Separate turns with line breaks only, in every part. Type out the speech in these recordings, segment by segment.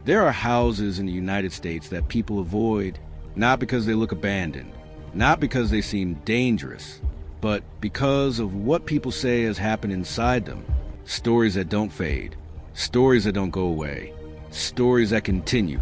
There are houses in the United States that people avoid, not because they look abandoned, not because they seem dangerous, but because of what people say has happened inside them. Stories that don't fade, stories that don't go away, stories that continue,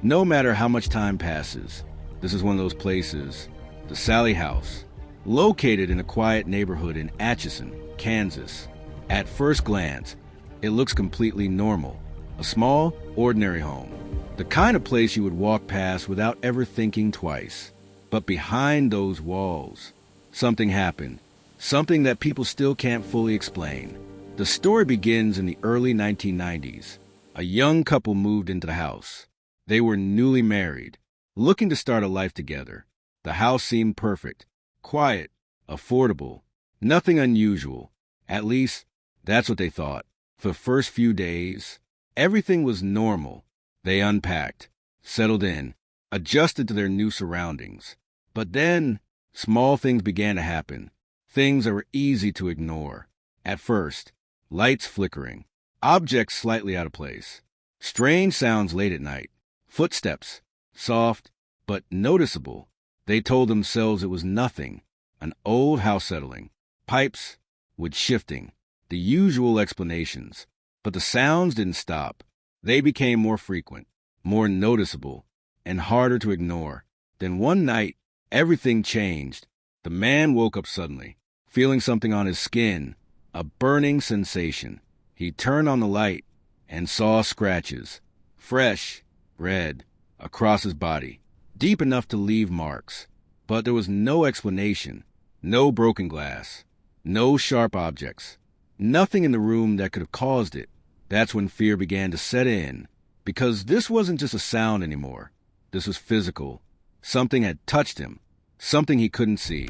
no matter how much time passes. This is one of those places, the Sallie House, located in a quiet neighborhood in Atchison, Kansas. At first glance, it looks completely normal. A small, ordinary home. The kind of place you would walk past without ever thinking twice. But behind those walls, something happened. Something that people still can't fully explain. The story begins in the early 1990s. A young couple moved into the house. They were newly married, looking to start a life together. The house seemed perfect, quiet, affordable, nothing unusual. At least, that's what they thought. For the first few days, everything was normal. They unpacked, settled in, adjusted to their new surroundings. But then, small things began to happen. Things that were easy to ignore. At first, lights flickering, objects slightly out of place, strange sounds late at night, footsteps, soft but noticeable. They told themselves it was nothing, an old house settling, pipes, wood shifting, the usual explanations. But the sounds didn't stop. They became more frequent, more noticeable, and harder to ignore. Then one night, everything changed. The man woke up suddenly, feeling something on his skin, a burning sensation. He turned on the light and saw scratches, fresh, red, across his body, deep enough to leave marks. But there was no explanation, no broken glass, no sharp objects, nothing in the room that could have caused it. That's when fear began to set in, because this wasn't just a sound anymore. This was physical. Something had touched him, something he couldn't see.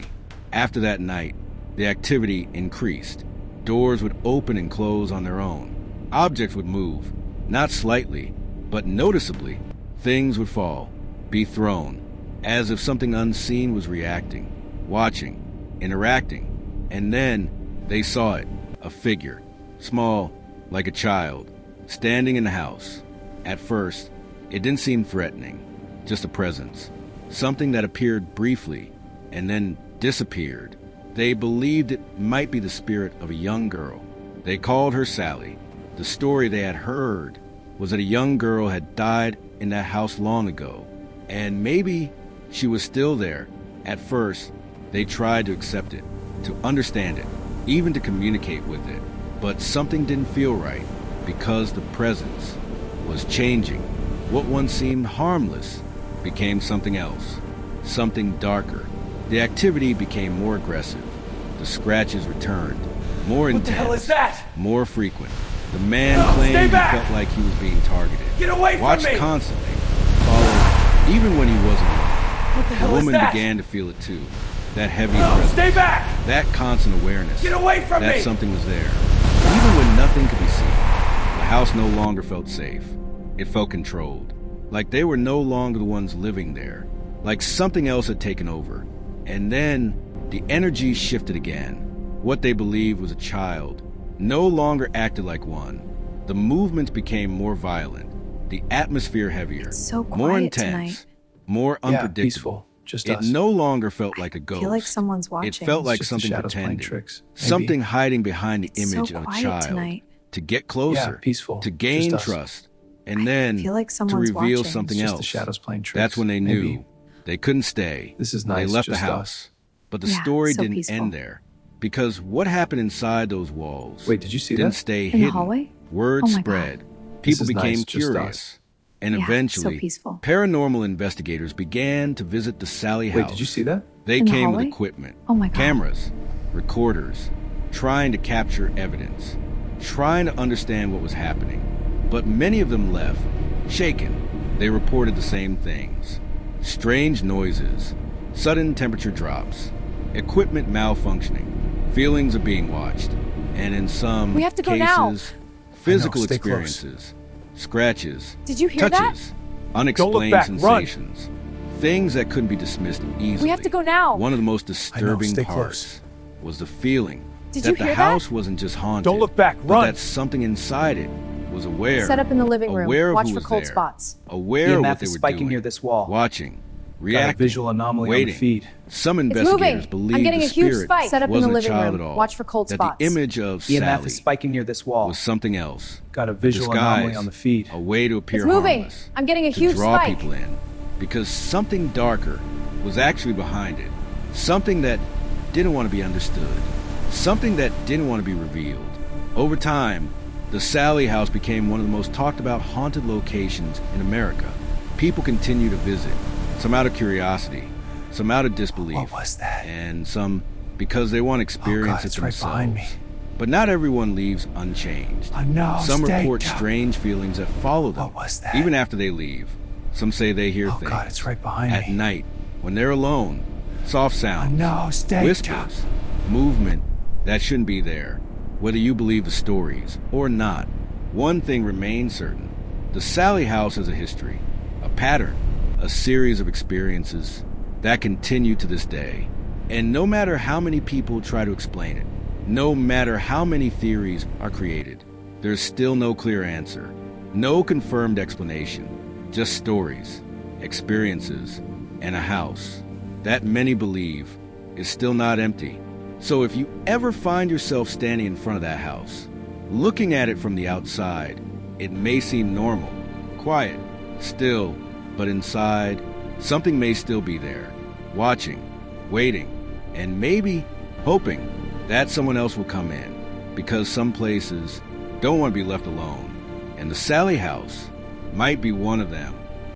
After that night, the activity increased. Doors would open and close on their own. Objects would move, not slightly, but noticeably. Things would fall, be thrown, as if something unseen was reacting, watching, interacting. And then they saw it, a figure, small, like a child, standing in the house. At first, it didn't seem threatening, just a presence, something that appeared briefly and then disappeared. They believed it might be the spirit of a young girl. They called her Sallie. The story they had heard was that a young girl had died in that house long ago, and maybe she was still there. At first, they tried to accept it, to understand it, even to communicate with it. But something didn't feel right, because the presence was changing. What once seemed harmless became something else, something darker. The activity became more aggressive. The scratches returned, more intense,
What the hell is that?
more frequent. The man claimed he felt like he was being targeted.
Get away from
Watched
me!
constantly, followed, even when he wasn't alone.
What the hell
The
is
woman
that?
began to feel it too. That heavy presence.
Stay back!
That constant awareness.
Get away from
that
me!
something was there. Even when nothing could be seen, the house no longer felt safe. It felt controlled. Like they were no longer the ones living there. Like something else had taken over. And then the energy shifted again. What they believed was a child no longer acted like one. The movements became more violent. The atmosphere heavier.
It's so quiet
more intense.
tonight.
More
Yeah,
unpredictable.
peaceful. Just
It
us.
no longer felt like a ghost.
I feel like someone's watching.
It felt like
Just the
something
shadows playing
pretending.
tricks. Maybe.
Something hiding behind the
It's so
image of a
quiet
child.
tonight.
To get closer.
Yeah, peaceful.
To gain
Just us.
trust. And then
feel like
to
someone's
reveal
watching.
something
It's just
else.
the shadows playing tricks.
That's when they knew
Maybe.
they couldn't stay.
This is
They
nice,
left the
just
house.
us.
But the
Yeah,
story
so
didn't
peaceful.
end there. Because what happened inside those walls
Wait, did you see
didn't
that?
stay
In the
hidden.
hallway?
Word
Oh my
spread.
God.
People
is
became
nice, just
curious.
us.
And
Yeah, so
eventually,
peaceful.
paranormal investigators began to visit the Sallie House.
Wait, did you see that?
They
In the
came with
hallway?
equipment,
Oh my God.
cameras, recorders, trying to capture evidence, trying to understand what was happening. But many of them left, shaken. They reported the same things. Strange noises, sudden temperature drops, equipment malfunctioning, feelings of being watched, and in some
We have to go
cases,
now.
physical
stay close.
experiences, scratches,
Did you hear that?
touches, unexplained
back, run.
sensations, things that couldn't be dismissed easily.
We have to go now.
One of the most disturbing
stay
parts was the feeling
Did
that
you
the
hear that?
house wasn't just haunted,
Don't look back,
but
run!
that something inside it was aware.
Set up in the living room.
Aware of
Watch
who
for
was
cold
there,
spots.
aware of what
EMF
they
is
were
spiking
doing,
near this wall.
watching,
Got a
reacting,
visual anomaly
waiting.
on the feed.
Some
It's
investigators
moving.
believe
I'm getting
the
a huge
spirit
spike. Set up in the
wasn't a
living
child
room.
at all.
Watch for cold
that
spots.
the image of
EMF
Sallie
is spiking near this wall.
was something else.
Got a visual anomaly on the feed.
A way to appear
It's moving.
harmless.
I'm getting a
to
huge
draw
spike.
people in, because something darker was actually behind it. Something that didn't want to be understood. Something that didn't want to be revealed. Over time, the Sallie House became one of the most talked about haunted locations in America. People continue to visit, some out of curiosity, some out of disbelief.
What was that?
And some because they want to experience it
it's right
themselves.
behind me.
But not everyone leaves unchanged.
No,
Some
stay
report
down.
strange feelings that follow them,
What was that?
even after they leave. Some say they hear things.
God, it's right behind
at
me.
night, when they're alone. Soft sounds,
No, stay down.
whispers, movement that shouldn't be there. Whether you believe the stories or not, one thing remains certain. The Sallie House has a history, a pattern, a series of experiences that continue to this day. And no matter how many people try to explain it, no matter how many theories are created, there's still no clear answer, no confirmed explanation, just stories, experiences, and a house that many believe is still not empty. So if you ever find yourself standing in front of that house, looking at it from the outside, it may seem normal, quiet, still, but inside, something may still be there, watching, waiting, and maybe hoping that someone else will come in, because some places don't want to be left alone, and the Sallie House might be one of them.